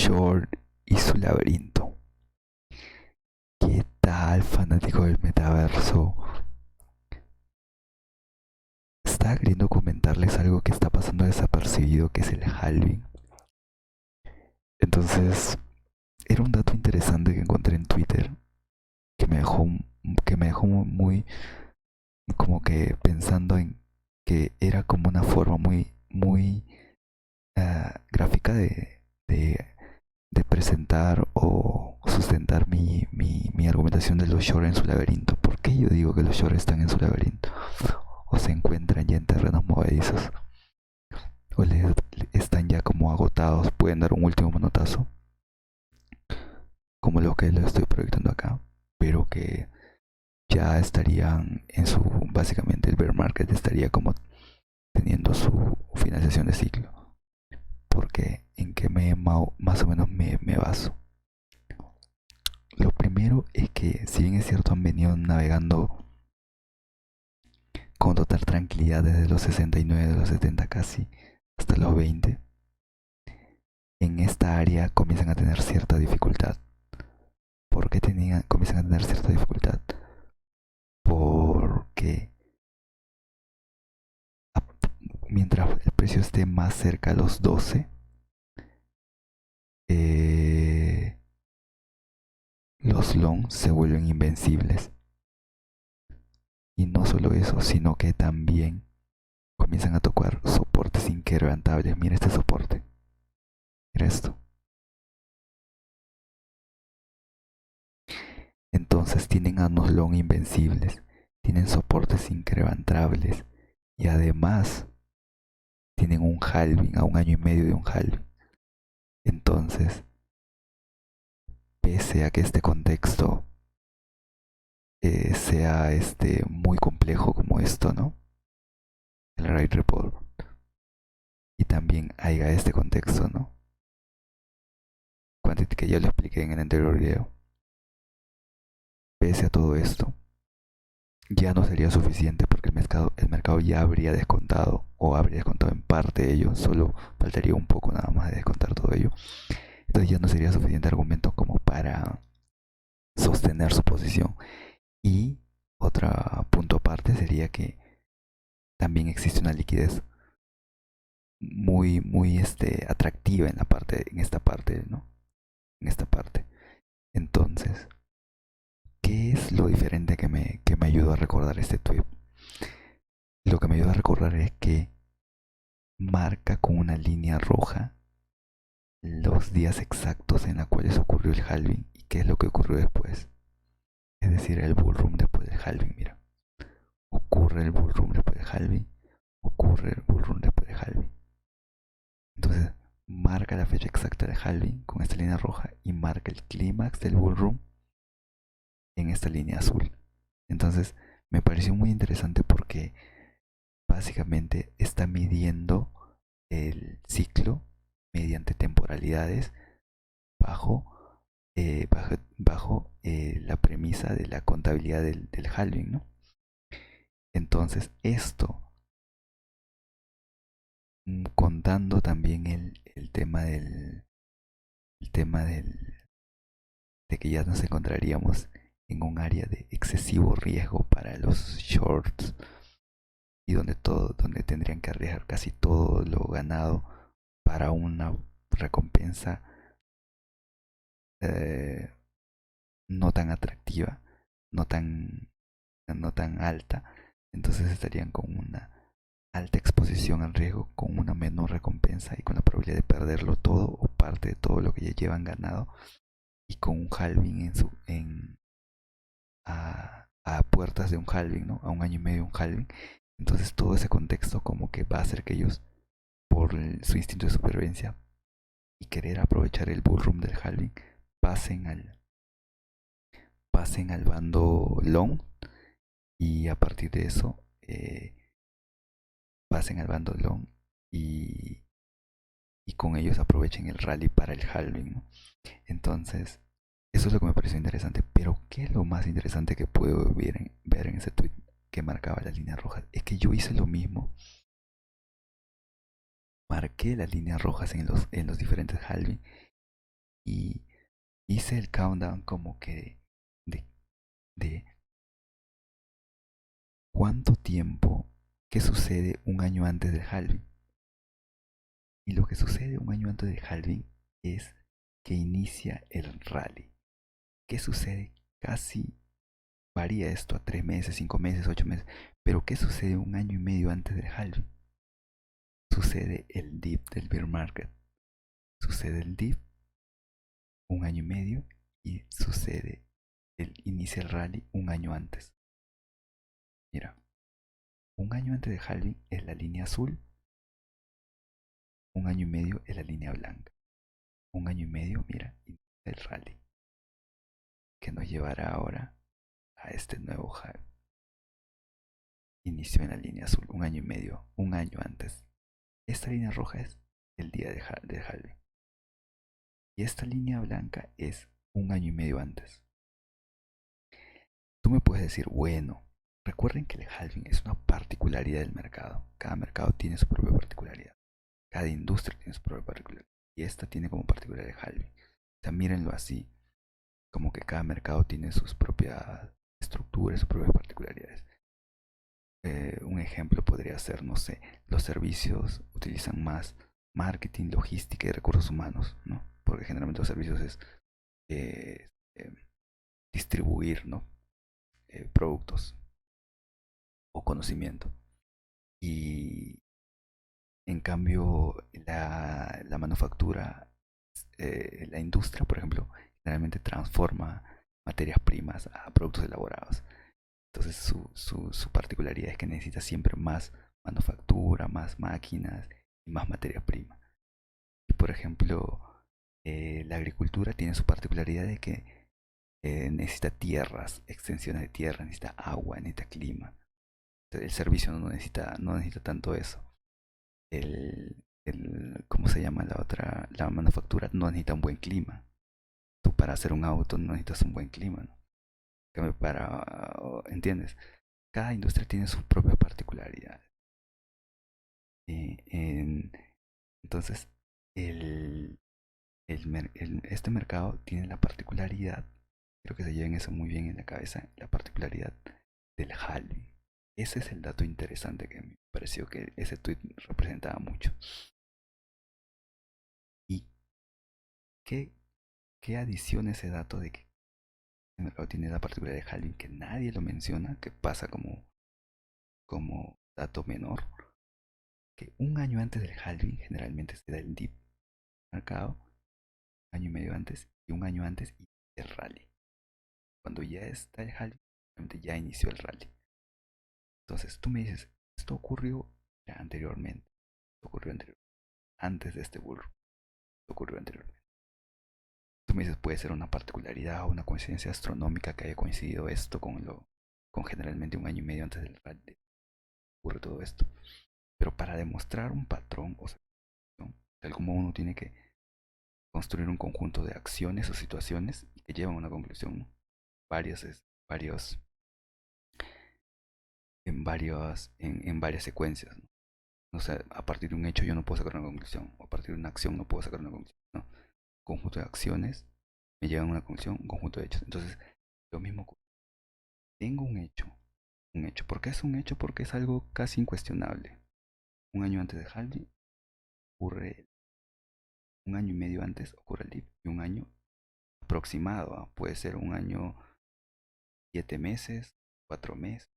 short y su laberinto. ¿Qué tal, fanático del metaverso? Estaba queriendo comentarles algo que está pasando desapercibido, que es el halving. Entonces, era un dato interesante que encontré en Twitter que me dejó, que me dejó muy como que pensando en que era como una forma muy gráfica de presentar o sustentar mi argumentación de los shorts en su laberinto. ¿Por qué yo digo que los shorts están en su laberinto? O se encuentran ya en terrenos movedizos, o están ya como agotados, pueden dar un último manotazo, como lo que lo estoy proyectando acá, pero que ya estarían en su, básicamente el bear market estaría como teniendo su finalización de ciclo. Porque en que más o menos me baso. Lo primero es que si bien es cierto han venido navegando con total tranquilidad desde los 69, de los 70 casi, hasta los 20, en esta área comienzan a tener cierta dificultad. ¿Por qué comienzan a tener cierta dificultad? Porque mientras el precio esté más cerca a los 12, eh, los long se vuelven invencibles. Y no solo eso, sino que también comienzan a tocar soportes inquebrantables. Mira este soporte. Mira esto. Entonces tienen a unos long invencibles. Tienen soportes inquebrantables. Y además tienen un halving, a un año y medio de un halving. Entonces, pese a que este contexto sea muy complejo como esto, ¿no? El Rate Report. Y también haya este contexto, ¿no? Que ya lo expliqué en el anterior video. Pese a todo esto, ya no sería suficiente porque el mercado ya habría descontado o habría descontado en parte de ello, solo faltaría un poco nada más de descontar todo ello. Entonces ya no sería suficiente argumento como para sostener su posición. Y otro punto aparte sería que también existe una liquidez muy atractiva en esta parte, ¿no? En esta parte. Entonces, ¿qué es lo diferente que me ayudó a recordar este tweet? Lo que me ayuda a recordar es que marca con una línea roja los días exactos en los cuales ocurrió el halving y qué es lo que ocurrió después. Es decir, el bullrun después del halving, mira. Ocurre el bullrun después del halving, ocurre el bullrun después del halving. Entonces, marca la fecha exacta del halving con esta línea roja y marca el clímax del bullrun en esta línea azul. Entonces, me pareció muy interesante porque básicamente está midiendo el ciclo mediante temporalidades bajo, la premisa de la contabilidad del halving, ¿no? Entonces, esto, contando también el tema el tema del, de que ya nos encontraríamos en un área de excesivo riesgo para los shorts y donde tendrían que arriesgar casi todo lo ganado para una recompensa eh, no tan atractiva, no tan, no tan alta. Entonces estarían con una alta exposición al riesgo, con una menor recompensa y con la probabilidad de perderlo todo o parte de todo lo que ya llevan ganado y con un halving a puertas de un halving, ¿no? A un año y medio de un halving. Entonces todo ese contexto como que va a hacer que ellos, por su instinto de supervivencia y querer aprovechar el bullrun del halving, pasen al, pasen al bando long y a partir de eso pasen al bando long y, y con ellos aprovechen el rally para el halving, ¿no? Entonces, eso es lo que me pareció interesante. Pero, ¿qué es lo más interesante que puedo ver en ese tweet que marcaba las líneas rojas? Es que yo hice lo mismo. Marqué las líneas rojas en los diferentes halving y hice el countdown como que de, de cuánto tiempo que sucede un año antes del halving. Y lo que sucede un año antes del halving es que inicia el rally. ¿Qué sucede? Casi varía esto a 3 meses, 5 meses, 8 meses. Pero ¿qué sucede un año y medio antes del halving? Sucede el dip del bear market. Sucede el dip un año y medio y sucede inicia el rally un año antes. Mira, un año antes del halving es la línea azul, un año y medio es la línea blanca. Un año y medio, mira, inicia el rally que nos llevará ahora a este nuevo halving. Inició en la línea azul un año y medio, un año antes. Esta línea roja es el día de halving. Y esta línea blanca es un año y medio antes. Tú me puedes decir, bueno, recuerden que el halving es una particularidad del mercado. Cada mercado tiene su propia particularidad. Cada industria tiene su propia particularidad. Y esta tiene como particularidad el halving. O sea, mírenlo así, como que cada mercado tiene sus propias estructuras, sus propias particularidades. Un ejemplo podría ser, no sé, los servicios utilizan más marketing, logística y recursos humanos, ¿no? Porque generalmente los servicios es eh, eh, distribuir, ¿no? Productos o conocimiento. Y en cambio, la manufactura, la industria, por ejemplo, generalmente transforma materias primas a productos elaborados. Entonces su particularidad es que necesita siempre más manufactura, más máquinas y más materia prima. Y por ejemplo, la agricultura tiene su particularidad de que necesita tierras, extensiones de tierra, necesita agua, necesita clima. El servicio no necesita tanto eso. ¿Cómo se llama la otra? La manufactura no necesita un buen clima. Tú para hacer un auto no necesitas un buen clima, ¿no? ¿Entiendes? Cada industria tiene su propia particularidad. Entonces, el, este mercado tiene la particularidad, creo que se lleven eso muy bien en la cabeza, la particularidad del halving. Ese es el dato interesante que me pareció que ese tweet representaba mucho. ¿Y qué, qué adiciona ese dato de que el mercado tiene la particularidad de halving que nadie lo menciona, que pasa como dato menor? Que un año antes del halving generalmente se da el dip marcado, un año y medio antes y un año antes y el rally. Cuando ya está el halving, realmente ya inició el rally. Entonces tú me dices, esto ocurrió ya anteriormente, esto ocurrió antes de este burro, esto ocurrió anteriormente. Tú me dices, puede ser una particularidad o una coincidencia astronómica que haya coincidido esto con generalmente un año y medio antes del rally. Ocurre todo esto. Pero para demostrar un patrón, o sea, ¿no? Tal como uno tiene que construir un conjunto de acciones o situaciones que llevan a una conclusión, ¿no? varios, varios, en varias secuencias, ¿no? O sea, a partir de un hecho yo no puedo sacar una conclusión, o a partir de una acción no puedo sacar una conclusión, ¿no? Un conjunto de acciones me llevan a una conclusión, un conjunto de hechos. Entonces, lo mismo, tengo un hecho. ¿Por qué es un hecho? Porque es algo casi incuestionable. Un año antes de Haldi ocurre, un año y medio antes ocurre el dip, y un año aproximado, ¿ah? Puede ser un año, 7 meses, 4 meses,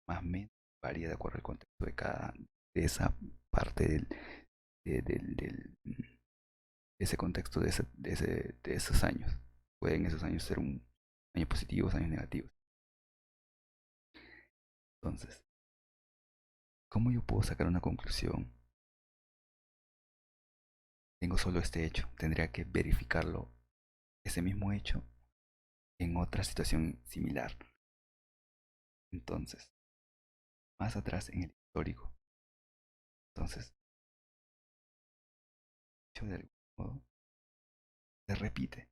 más o menos, varía de acuerdo al contexto de esa parte de ese contexto de esos años. Pueden esos años ser un año positivos, años negativos. Entonces, ¿cómo yo puedo sacar una conclusión? Tengo solo este hecho, tendría que verificarlo, ese mismo hecho, en otra situación similar. Entonces, más atrás en el histórico. Entonces, hecho de algún modo, se repite.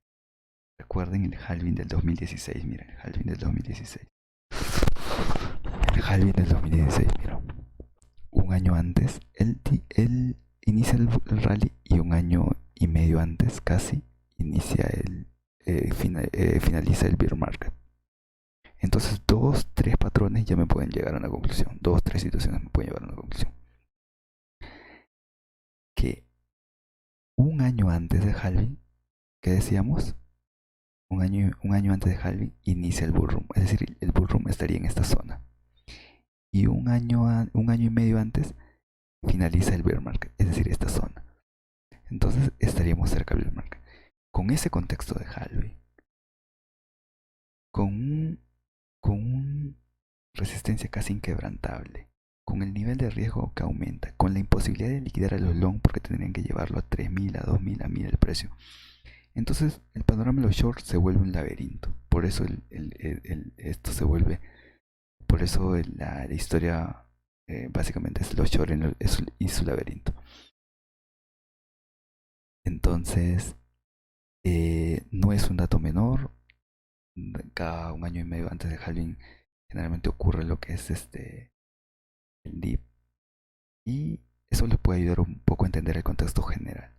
Recuerden el halving del 2016, mira, el halving del 2016. El halving del 2016, mira. Un año antes, él inicia el rally y un año y medio antes, casi, finaliza el bear market. Entonces 2, 3 patrones ya me pueden llegar a una conclusión. 2, 3 situaciones me pueden llevar a una conclusión. Que un año antes de halving, ¿qué decíamos? Un año antes de halving inicia el bullrun. Es decir, el bullrun estaría en esta zona. Y un año y medio antes finaliza el bear market, es decir, esta zona. Entonces estaríamos cerca del bear market. Con ese contexto de halving, con un resistencia casi inquebrantable, con el nivel de riesgo que aumenta, con la imposibilidad de liquidar a los long porque tendrían que llevarlo a 3.000, a 2.000, a 1.000 el precio. Entonces el panorama de los shorts se vuelve un laberinto. Por eso esto se vuelve, por eso la historia básicamente es los shorts y su laberinto. Entonces no es un dato menor. Cada un año y medio antes de halving generalmente ocurre lo que es el dip, y eso les puede ayudar un poco a entender el contexto general.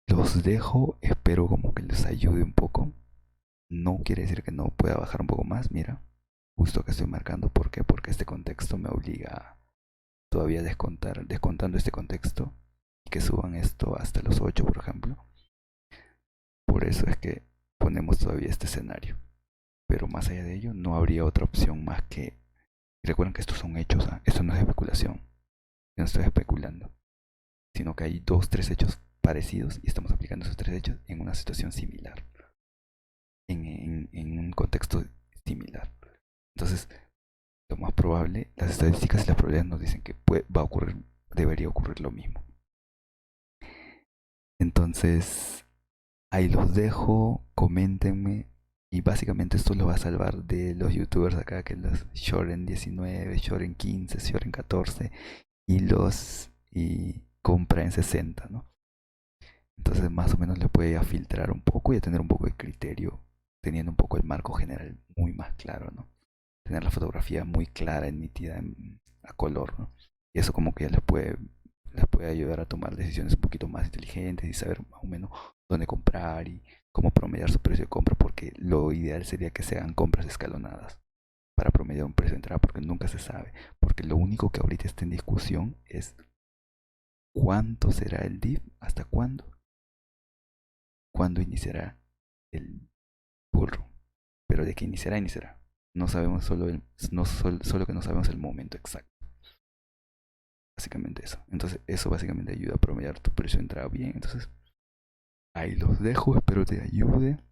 Los dejo, espero como que les ayude un poco. No quiere decir que no pueda bajar un poco más. Mira, justo que estoy marcando. ¿Por qué? Porque este contexto me obliga a todavía descontando este contexto, y que suban esto hasta los 8, por ejemplo. Por eso es que ponemos todavía este escenario. Pero más allá de ello, no habría otra opción más que... Recuerden que estos son hechos, esto no es especulación. Yo no estoy especulando, sino que hay 2, 3 hechos parecidos y estamos aplicando esos 3 hechos en una situación similar, en un contexto similar. Entonces, lo más probable, las estadísticas y las probabilidades nos dicen que va a ocurrir, debería ocurrir lo mismo. Entonces, ahí los dejo, coméntenme. Y básicamente esto lo va a salvar de los youtubers acá, que los Shoren 19, Shoren 15, Shoren 14 y compra en 60, ¿no? Entonces más o menos le puede filtrar un poco y a tener un poco de criterio, teniendo un poco el marco general muy más claro, ¿no? Tener la fotografía muy clara, nítida, a color, ¿no? Y eso como que ya les puede ayudar a tomar decisiones un poquito más inteligentes y saber más o menos dónde comprar y cómo promediar su precio de compra, porque lo ideal sería que se hagan compras escalonadas para promediar un precio de entrada, porque nunca se sabe, porque lo único que ahorita está en discusión es cuánto será el dip, hasta cuándo iniciará el burro, pero de que iniciará. No sabemos solo que no sabemos el momento exacto. Básicamente eso. Entonces eso básicamente ayuda a promediar tu precio de entrada bien. Entonces ahí los dejo, espero te ayude.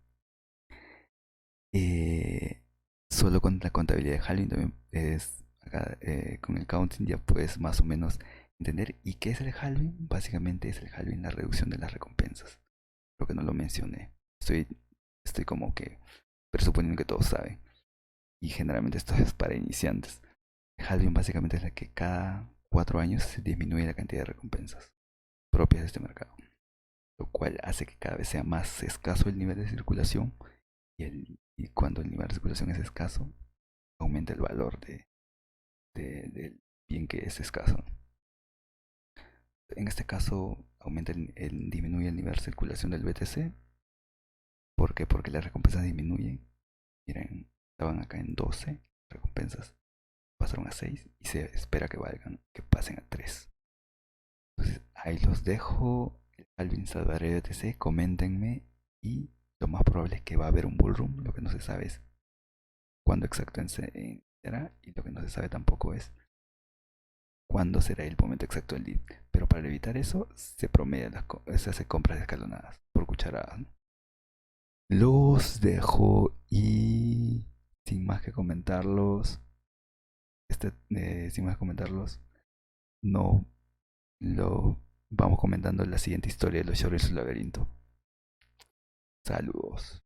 Solo con la contabilidad de halving también es acá, con el counting ya puedes más o menos entender. ¿Y qué es el halving? Básicamente es el halving la reducción de las recompensas. Lo que no lo mencioné. Estoy como que presuponiendo que todos saben. Y generalmente esto es para iniciantes. El halving básicamente es la que cada 4 años se disminuye la cantidad de recompensas propias de este mercado, lo cual hace que cada vez sea más escaso el nivel de circulación, y cuando el nivel de circulación es escaso, aumenta el valor del bien que es escaso. En este caso, disminuye el nivel de circulación del BTC. ¿Por qué? Porque las recompensas disminuyen. Miren, estaban acá en 12 recompensas, pasaron a 6 y se espera que pasen a 3. Entonces ahí los dejo. Alvin Salvaré de TC, coméntenme, y lo más probable es que va a haber un bullrun. Lo que no se sabe es cuándo exactamente será, y lo que no se sabe tampoco es cuándo será el momento exacto del dip. Pero para evitar eso se hace compras escalonadas por cucharadas, ¿no? Los dejo y sin más que comentarlos, sin más que comentarlos, no lo vamos comentando en la siguiente historia de los shorts del laberinto. Saludos.